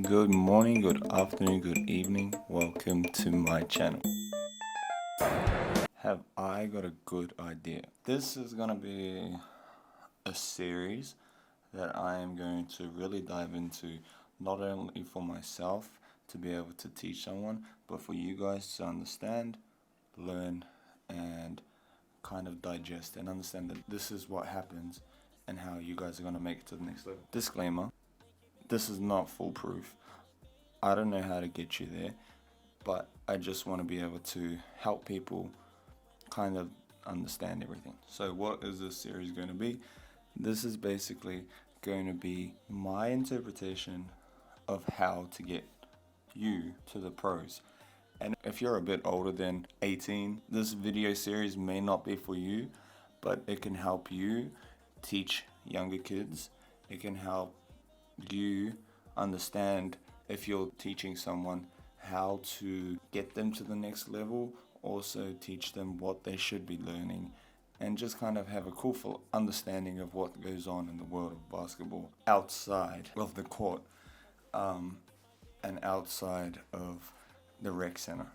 Good morning, good afternoon, good evening. Welcome to my channel. Have I got a good idea? This is going to be a series that I am going to really dive into, not only for myself to be able to teach someone, but for you guys to understand, learn, and kind of digest and understand that this is what happens and how you guys are going to make it to the next level. Disclaimer, this is not foolproof. I don't know how to get you there, but I just want to be able to help people kind of understand everything. So what is this series going to be? This is basically going to be my interpretation of how to get you to the pros. And if you're a bit older than 18, this video series may not be for you, but it can help you teach younger kids. It can help you understand, if you're teaching someone, how to get them to the next level, also teach them what they should be learning, and just kind of have a cool full understanding of what goes on in the world of basketball outside of the court and outside of the rec center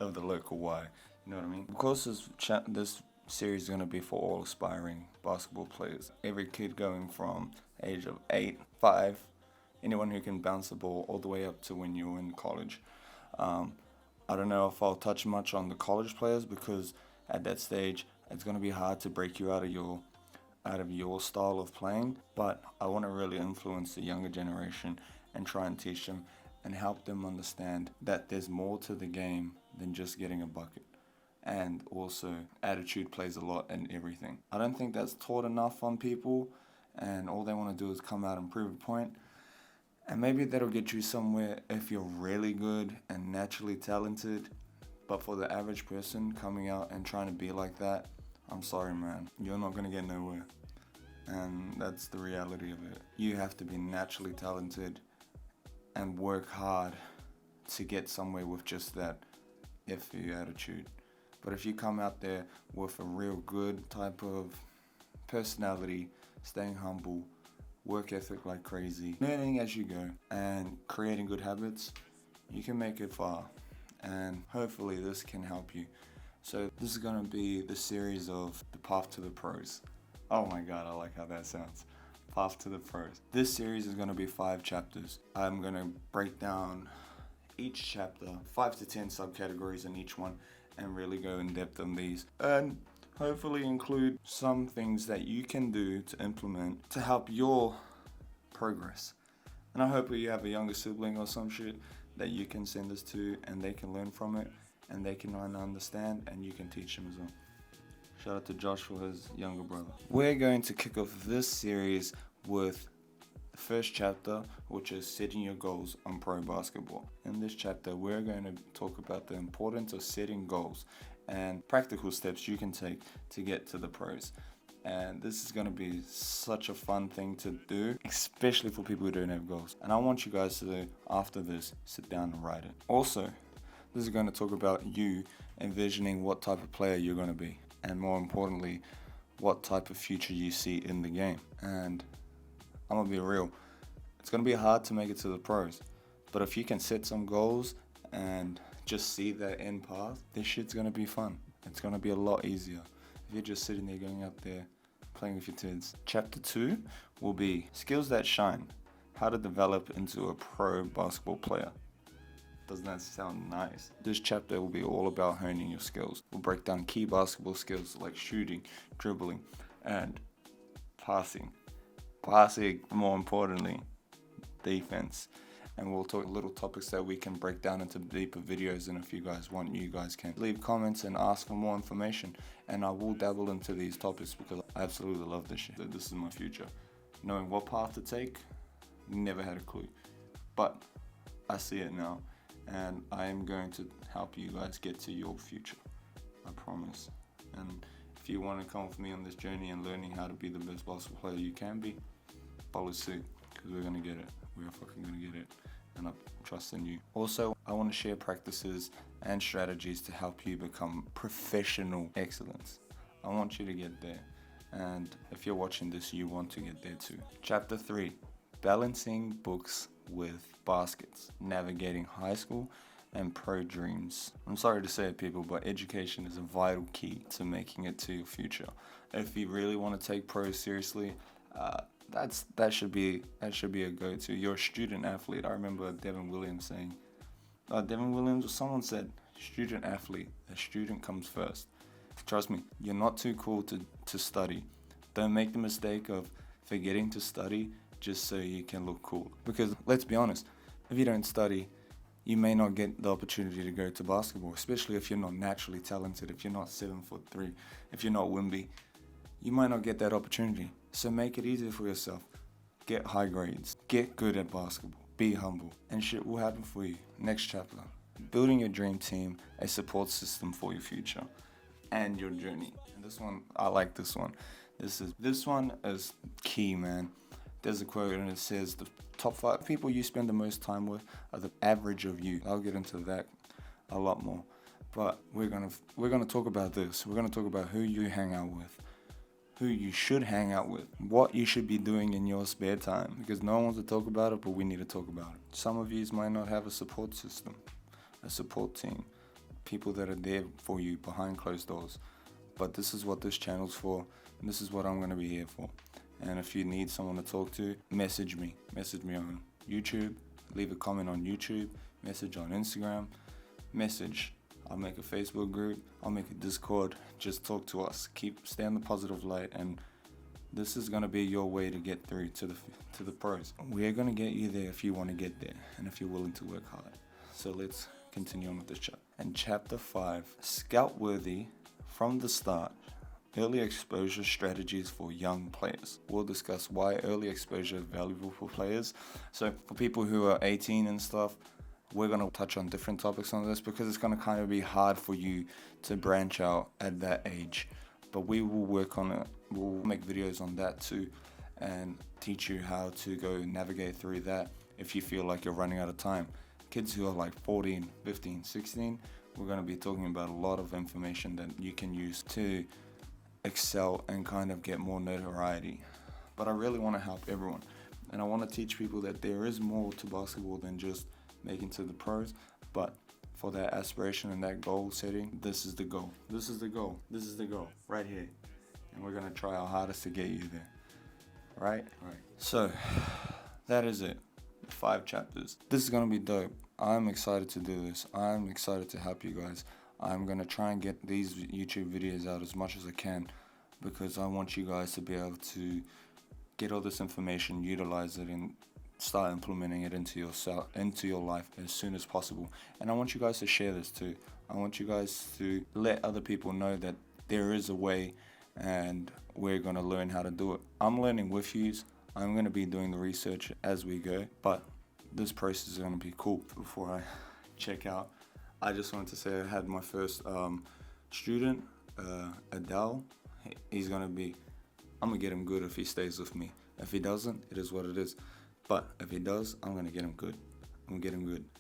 of the local Y. You know what I mean? Of course, this series is going to be for all aspiring basketball players. Every kid going from age of 8, 5, anyone who can bounce the ball all the way up to when you're in college. I don't know if I'll touch much on the college players, because at that stage it's going to be hard to break you out of your style of playing, but I want to really influence the younger generation and try and teach them and help them understand that there's more to the game than just getting a bucket. And also, attitude plays a lot in everything. I don't think that's taught enough on people, and all they want to do is come out and prove a point. And maybe that'll get you somewhere if you're really good and naturally talented. But for the average person coming out and trying to be like that, I'm sorry, man, you're not going to get nowhere. And that's the reality of it. You have to be naturally talented and work hard to get somewhere with just that iffy attitude. But if you come out there with a real good type of personality, staying humble, work ethic like crazy, learning as you go, and creating good habits, you can make it far. And hopefully this can help you. So this is going to be the series of the path to the pros. Oh my god, I like how that sounds. Path to the pros. This series is going to be 5 chapters. I'm going to break down each chapter, 5 to 10 subcategories in each one, and really go in depth on these. And hopefully include some things that you can do to implement to help your progress. And I hope you have a younger sibling or some shit that you can send this to, and they can learn from it, and they can understand, and you can teach them as well. Shout out to Josh for his younger brother. We're going to kick off this series with the first chapter, which is setting your goals on pro basketball. In this chapter, we're going to talk about the importance of setting goals and practical steps you can take to get to the pros. And this is going to be such a fun thing to do, especially for people who don't have goals. And I want you guys to, after this, sit down and write it. Also, this is going to talk about you envisioning what type of player you're going to be, and more importantly, what type of future you see in the game. And I'm going to be real, it's going to be hard to make it to the pros, but if you can set some goals and just see that end path, this shit's going to be fun. It's going to be a lot easier if you're just sitting there going out there playing with your kids. Chapter 2 will be skills that shine, how to develop into a pro basketball player. Doesn't that sound nice? This chapter will be all about honing your skills. We'll break down key basketball skills like shooting, dribbling, and passing. Passing, more importantly, defense. And we'll talk little topics that we can break down into deeper videos, and if you guys want, you guys can leave comments and ask for more information, and I will dabble into these topics because I absolutely love this shit. This is my future. Knowing what path to take, never had a clue, but I see it now, and I am going to help you guys get to your future, I promise. And if you want to come with me on this journey and learning how to be the best basketball player you can be, follow suit, because we're going to get it. We are fucking going to get it, and I trust in you. Also, I want to share practices and strategies to help you become professional excellence. I want you to get there, and if you're watching this, you want to get there too. Chapter 3, balancing books with baskets, navigating high school and pro dreams. I'm sorry to say it, people, but education is a vital key to making it to your future. If you really want to take pro seriously, that should be a go-to. You're a student athlete. I remember Devin Williams saying, someone said, student athlete, a student comes first. Trust me, you're not too cool to study. Don't make the mistake of forgetting to study just so you can look cool. Because let's be honest, if you don't study, you may not get the opportunity to go to basketball, especially if you're not naturally talented, if you're not 7'3", if you're not Wimby, you might not get that opportunity. So make it easier for yourself. Get high grades, get good at basketball, be humble, and shit will happen for you. Next chapter, building your dream team, a support system for your future and your journey. And this one, I like this one. This one is key, man. There's a quote and it says the top 5 people you spend the most time with are the average of you. I'll get into that a lot more, but we're gonna talk about this. We're gonna talk about who you hang out with, who you should hang out with, what you should be doing in your spare time, because no one wants to talk about it, but we need to talk about it. Some of you might not have a support system, a support team, people that are there for you behind closed doors, but this is what this channel's for, and this is what I'm gonna be here for. And if you need someone to talk to, message me on YouTube, leave a comment on YouTube, message on Instagram, I'll make a Facebook group, I'll make a Discord, just talk to us, stay in the positive light, and this is gonna be your way to get through to the pros. We're gonna get you there if you wanna get there, and if you're willing to work hard. So let's continue on with this chapter. And chapter 5, scout worthy from the start. Early exposure strategies for young players. We'll discuss why early exposure is valuable for players. So for people who are 18 and stuff, we're going to touch on different topics on this because it's going to kind of be hard for you to branch out at that age. But we will work on it. We'll make videos on that too and teach you how to go navigate through that if you feel like you're running out of time. Kids who are like 14, 15, 16, we're going to be talking about a lot of information that you can use to excel and kind of get more notoriety. But I really want to help everyone, and I want to teach people that there is more to basketball than just making to the pros, but for that aspiration and that goal setting, this is the goal right here, and we're going to try our hardest to get you there. Right. So that is it, 5 chapters. This is going to be dope. I'm excited to do this. I'm excited to help you guys. I'm going to try and get these YouTube videos out as much as I can because I want you guys to be able to get all this information, utilize it, and start implementing it into your life as soon as possible. And I want you guys to share this too. I want you guys to let other people know that there is a way and we're going to learn how to do it. I'm learning with you. I'm going to be doing the research as we go, but this process is going to be cool. Before I check out, I just wanted to say I had my first student, Adele. I'm gonna get him good if he stays with me. If he doesn't, it is what it is. But if he does, I'm gonna get him good.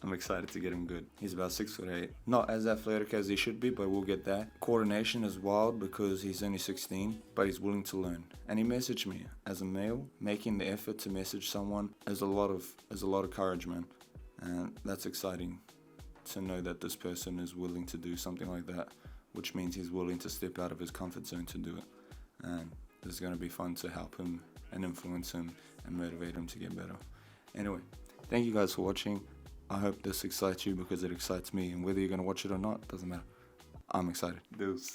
I'm excited to get him good. He's about 6'8". Not as athletic as he should be, but we'll get that. Coordination is wild because he's only 16, but he's willing to learn. And he messaged me as a male. Making the effort to message someone is a lot of courage, man. And that's exciting to know that this person is willing to do something like that, which means he's willing to step out of his comfort zone to do it. And it's going to be fun to help him and influence him and motivate him to get better. Anyway, thank you guys for watching. I hope this excites you because it excites me, and whether you're going to watch it or not, doesn't matter. I'm excited. Deuce.